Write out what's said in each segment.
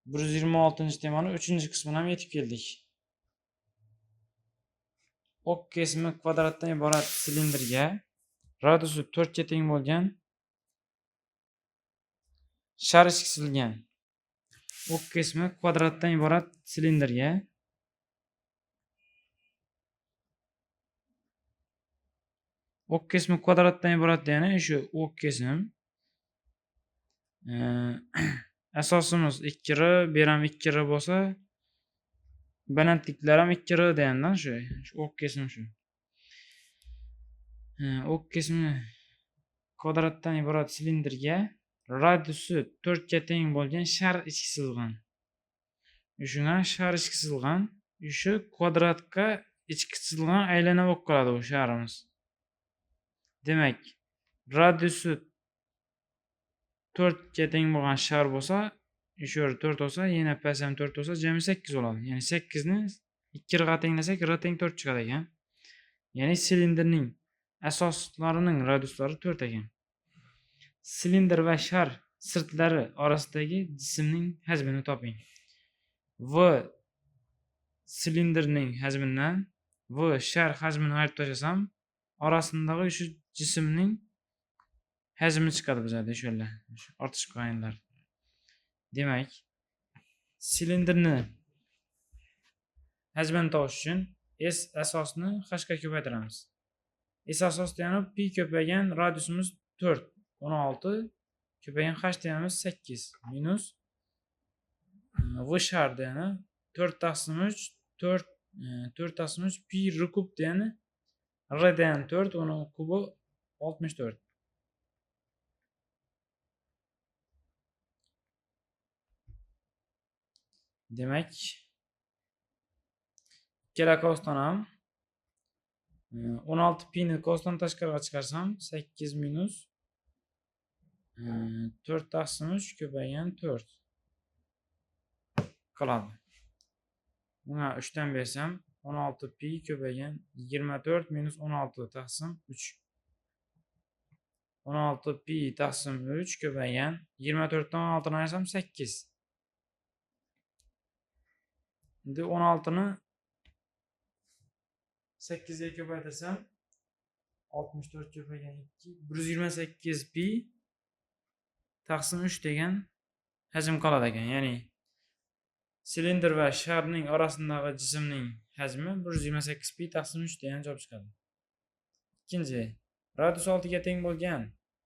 126 temanın 3. kısmına ham yetib keldik. Ok kesimi kvadratdan iborat silindrga radiusi 4 ga teng bo'lgan shar ichki chizilgan. Ok kesimi kvadratdan iborat silindrga ok kesimi kvadratdan iborat degani shu ok kesim asosimiz 2r, bu ham 2r bo'lsa, balandliklar ham 2r degandan shu ok kesim shu. Ok kesimi kvadratdan iborat silindrga radiusi 4 ga teng bo'lgan shar ichki chizilgan. Shunga shar ichki chizilgan, shu kvadratga ichki chizilgan aylana bo'lib qoladi bu sharimiz. Demak, radiusi 4 ga teng bo'lgan shar bo'lsa, shu yer 4 bo'lsa, yana pas ham 4 bo'lsa, jami 8 bo'ladi. Ya'ni 8 ni 2 ga tenglasak, r teng 4 chiqadi ekan. Ya'ni silindrning asoslarining radiuslari 4 ekan. Silindr va shar sirtlari orasidagi jismning hajmini toping. V silindrning hajmidan v shar hajmini ayirib tashlasam, orasindagi shu jismning hajmi chiqadi bizda shu yerlar. Ortish qo'yinlar. Demak, silindrni hajmini topish uchun S asosni h ga ko'paytiramiz. S asos degani pi ko'paygan radiusimiz 4, 16 ko'paygan h deganimiz 8 minus v shar degani 4/3 pi r kub degani r degani 4, uning kubi 64. Demak, ikkala qosdan ham 16 pi ni qosdan tashqariga chiqarsam 8 minus 4/3 ko'paygan 4 qiladi. Buna 3 dan bersam 16 pi ko'paygan 24 minus 16 taqsim 3. 16 pi taqsim 3 ko'paygan 24 dan 16 ni ayirsam 8. Endi 16 ni 8 ga ko'paytirsam 64 ko'paygan 2 128 pi taqsim 3 degan hajm qoladi ekan. Ya'ni silindr va sharning orasidagi jismning hajmi 128 pi taqsim 3 degan javob chiqadi. Ikkinchi, radius 6 ga teng bo'lgan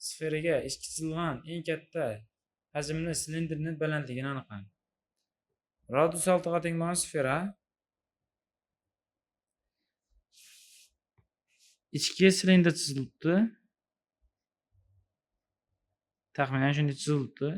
sferaga ichki chizilgan eng katta hajmli silindrning balandligini aniqlang. Radius 6 ga teng bo'lgan sfera ichki silindr chizilibdi. Taxminan shunday chizilibdi.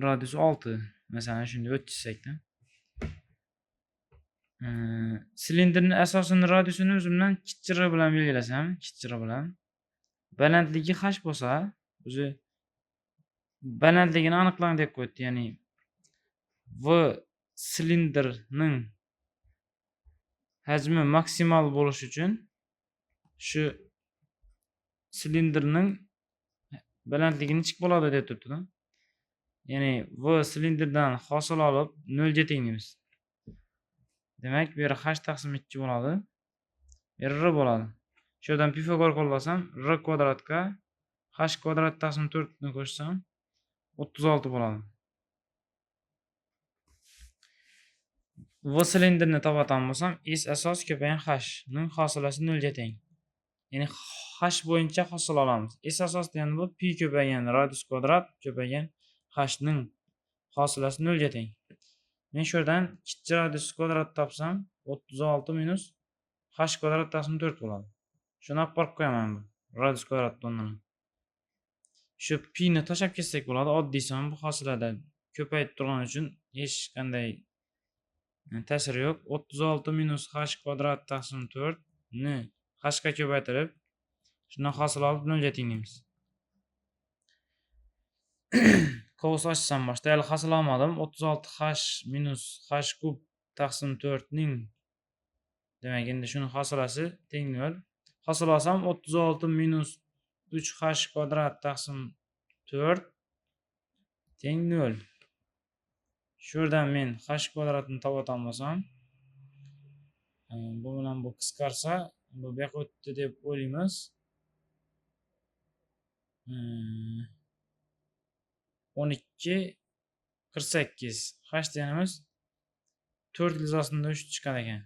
Radius 6, masalan shunday o'tchizsakda. Silindrning asosining radiusini o'zimdan kichik r bilan belgilasam, kichik r bilan balandligi h bo'lsa, o'zi balandligini aniqlang deb qo'ydi. Ya'ni v silindrning hajmi maksimal bo'lish uchun shu silindrning balandligini kichik bo'ladi deb turibdi. Ya'ni v silindrdan hosil olib 0 ga tenglaymiz. Demak, bu yer h taqsim 2 bo'ladi. Bu yer r bo'ladi. Shu yerdan Pifagor qo'llasam, r kvadratga h kvadrat taqsim 4 ni qo'shsam 36 bo'ladi. V silindrni topatan bo'lsam, S asos ko'paygan h ning hosilasi 0 ga teng. Ya'ni h bo'yicha hosil olamiz. S asos degani bu pi ko'paygan radius kvadrat ko'paygan h ning hosilasi 0 ga teng. Men shu yerdan kichik radius kvadrat topsam 36 minus h kvadrat taqsim 4 bo'ladi. Shuni olib borib qo'yaman bu radius kvadrat o'rnini. Shu pi ni tashlab ketsak bo'ladi. Oddiy son bu hosilada ko'payib turgani uchun hech qanday ta'siri yo'q. 36 minus h kvadrat taqsim 4 ni h ga ko'paytirib, shundan hosil olib 0 ga tenglaymiz. Qovus ochsam boshda hali hosil olmadim. 36h minus h kub taqsim 4 ning demak, endi shuni hosilasi teng 0. Hosil olsam 36 minus 3h kvadrat taqsim 4 teng 0. Şuradan men h kvadratini topatan bolsam, bu bilan bu qisqarsa, bu yoqqa o'tdi deb o'ylaymiz. 12 48. H deganimiz 4 ilizosida 3 chiqar ekan.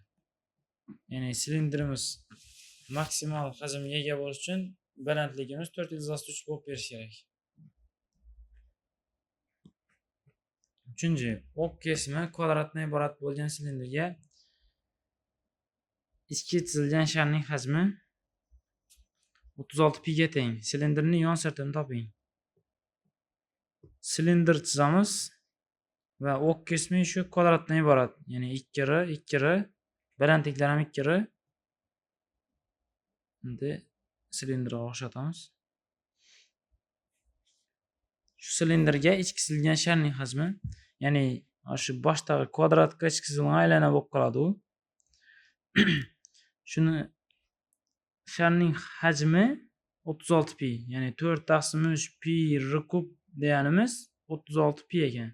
Ya'ni silindrimiz maksimal hajmga ega bo'lish uchun balandligimiz 4 ilizosida 3 bo'lib berish kerak. Uchinchi, ok kesimi kvadratdan iborat bo'lgan silindrga ichki chizilgan sharning hajmi 36 pi ga teng. Silindrning yon sirtini toping. Silindr chizamiz va ok kesimi shu kvadratdan iborat. Ya'ni 2r, 2r, balandliklar ham 2r. Endi silindrga o'xshatamiz. Shu silindrga ichki chizilgan sharning hajmi, ya'ni shu boshdagi kvadratga ichki chizilgan aylana bo'lib qoladi u. Shuni sharning hajmi 36 pi, ya'ni 4/3 pi r kub deganimiz 36 pi ekan.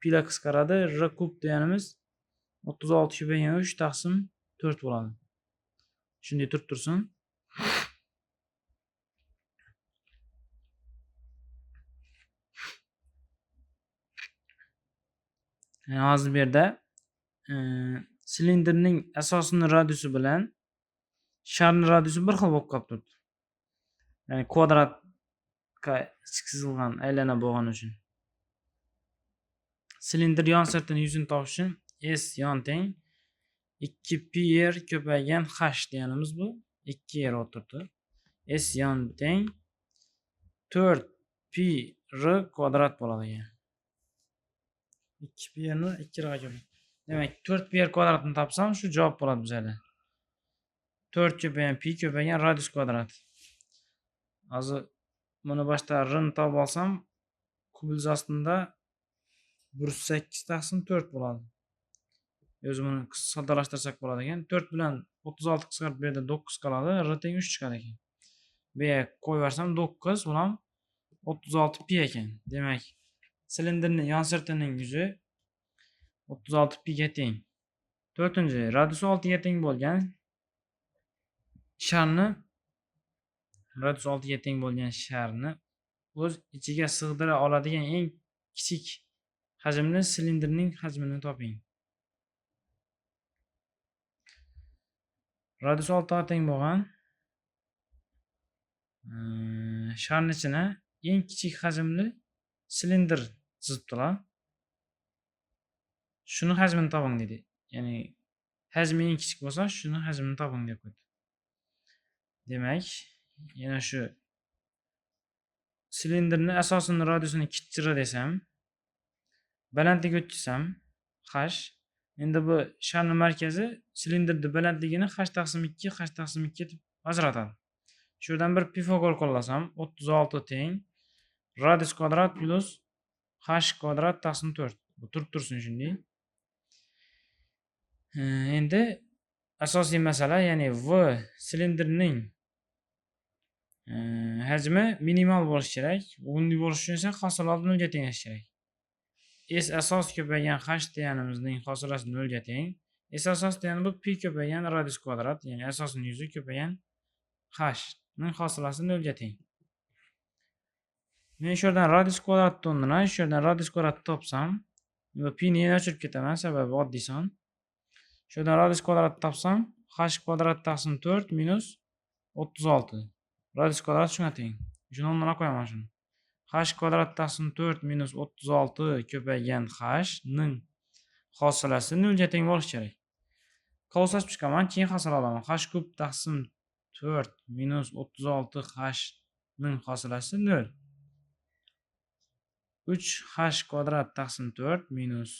Pilar qisqaradi, r kub deganimiz 36 ko'paygan 3/4 bo'ladi. Shunday turib tursin. Yani hozir bu yerda silindrning asosining radiusi bilan sharning radiusi bir xil bo'lib qolib turibdi. Ya'ni kvadratga chizilgan aylana bo'lgani uchun. Silindr yon sirtini yuzini topish uchun S yon teng 2πr ko'paygan h deganimiz bu 2r o'tirdi. S yon teng 4πr kvadrat bo'ladi ekan. 2πr ni 2r ga ko'paytirib. Demak, 4πr kvadratini topsam shu javob bo'ladi bizda. 4 ko'paygan pi ko'paygan radius kvadrat. Hozir buni boshda r ni topib olsam, kub yuzasida 1/8/4 bo'ladi. O'zi buni soddalashtirsak bo'ladi ekan. 4 bilan 36 qisqarib bu yerda 9 qoladi. R teng 3 chiqadi ekan. Bu yerga qo'yib bersam 9 bilan 36 pi ekan. Demak, silindrning yon sirtining yuzi 36 pi ga teng. 4-chi, radius 6 ga teng bo'lgan sharni o'z ichiga sig'dira oladigan eng kichik hajmli silindrning hajmini toping. Radius 6 ga teng bo'lgan sharning ichine eng kichik hajmli silindr chizibdilar. Shuni hajmini toping dedi. Ya'ni hajmi eng kichik bo'lsa, shuni hajmini toping deb qo'ydi. Demak, yana shu silindrning asosining radiusini 2r desam, balandligiga o'tchasam h. Endi bu sharning markazi silindrning balandligini h/2 h/2 deb ajratadi. Shu yerdan bir Pifagor qo'llasam 36 teng radius kvadrat plus h kvadrat taqsim 4. Bu turib tursin shunday. Endi asosiy masala, ya'ni v silindrning hajmi minimal bo'lishi kerak. Bunday bo'lish uchun esa hosilot 0 ga tenglishi kerak. S asos ko'paygan h deganimizning hosilasi 0 ga teng. S asos degani bu pi ko'paygan radius kvadrat, ya'ni asosining yuzi ko'paygan h ning hosilasi 0 ga teng. Men shu yerdan radius kvadratni o'rnidan shu yerdan radius kvadratni topsam, bu pi ni yana o'chirib ketaman, sababi oddiy son. Shu yerdan radius kvadratni topsam, h kvadrat taqsim 4 minus 36. Radius kvadrat shunga teng. Shuni o'rniga qo'yaman shuni. H kvadrat taqsim 4 minus 36 ko'paygan h ning hosilasi 0 ga teng bo'lishi kerak. Qolsashib chiqaman, keyin hosil olaman. H kub taqsim 4 minus 36 h ning hosilasi 0. 3h kvadrat taqsim 4 minus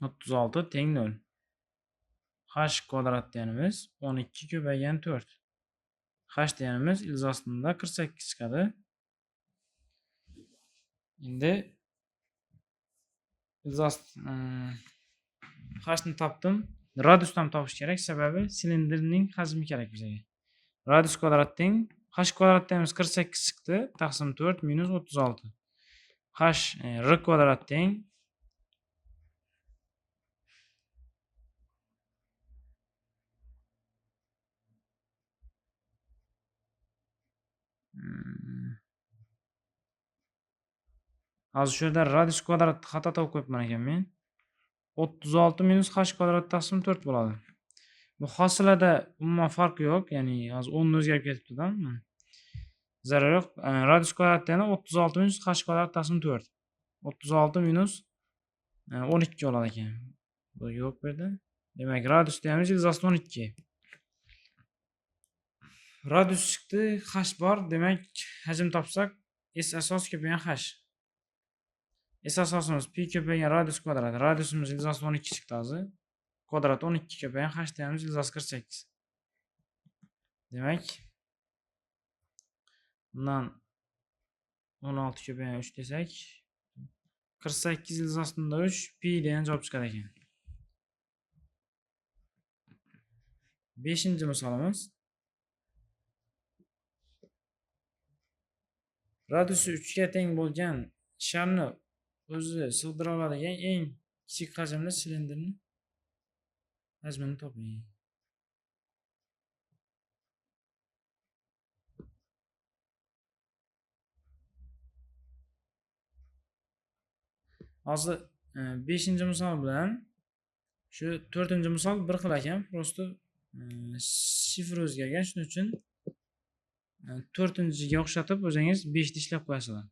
36 teng 0. H kvadrat deganimiz 12 ko'paygan 4. H deganimiz ilzosida 48 chiqadi. Endi ilzos H ni topdim. Radiusni ham topish kerak, sababi silindrning hajmi kerak bizga. Radius kvadrat teng H kvadrat deganimiz 48 chiqdi, taqsim 4 minus 36. h r kvadrat teng hozir shu yerda radius kvadratni xato topib qo'yibman ekan men. 36 minus h kvadrat taqsim 4 bo'ladi. Bu hosilada umuman farqi yo'q, ya'ni hozir 10 ni o'zgarib ketibdi-da. Zarar yo'q. Radius kvadrat yana 36 minus h kvadrat taqsim 4. 36 minus 12 bo'ladi ekan. Bu yo'q bu yerda. Demak, radius deyamiz 12. Radius chiqdi, h bor. Demak, hajm topsak, s asos ko'paygan h. S asosimiz pi ko'paygan radius kvadrat. Radiusimiz 12 chiqdi hozir. Kvadrat 12 ko'paygan h deyamiz 48. Demak, bundan 16 ko'paygan 3 desak, 48 pi degan javob chiqar ekan. 5-misolimiz. Radiusi 3 ga teng bo'lgan sharni o'zi sig'dira oladigan eng kichik hajmli silindrning hajmini toping. Hozir 5-misol bilan shu 4-misol bir xil ekan, prosto sifr o'zgargan, shuning uchun 4-ga o'xshatib o'zingiz 5 ni ishlab qo'yasizlar.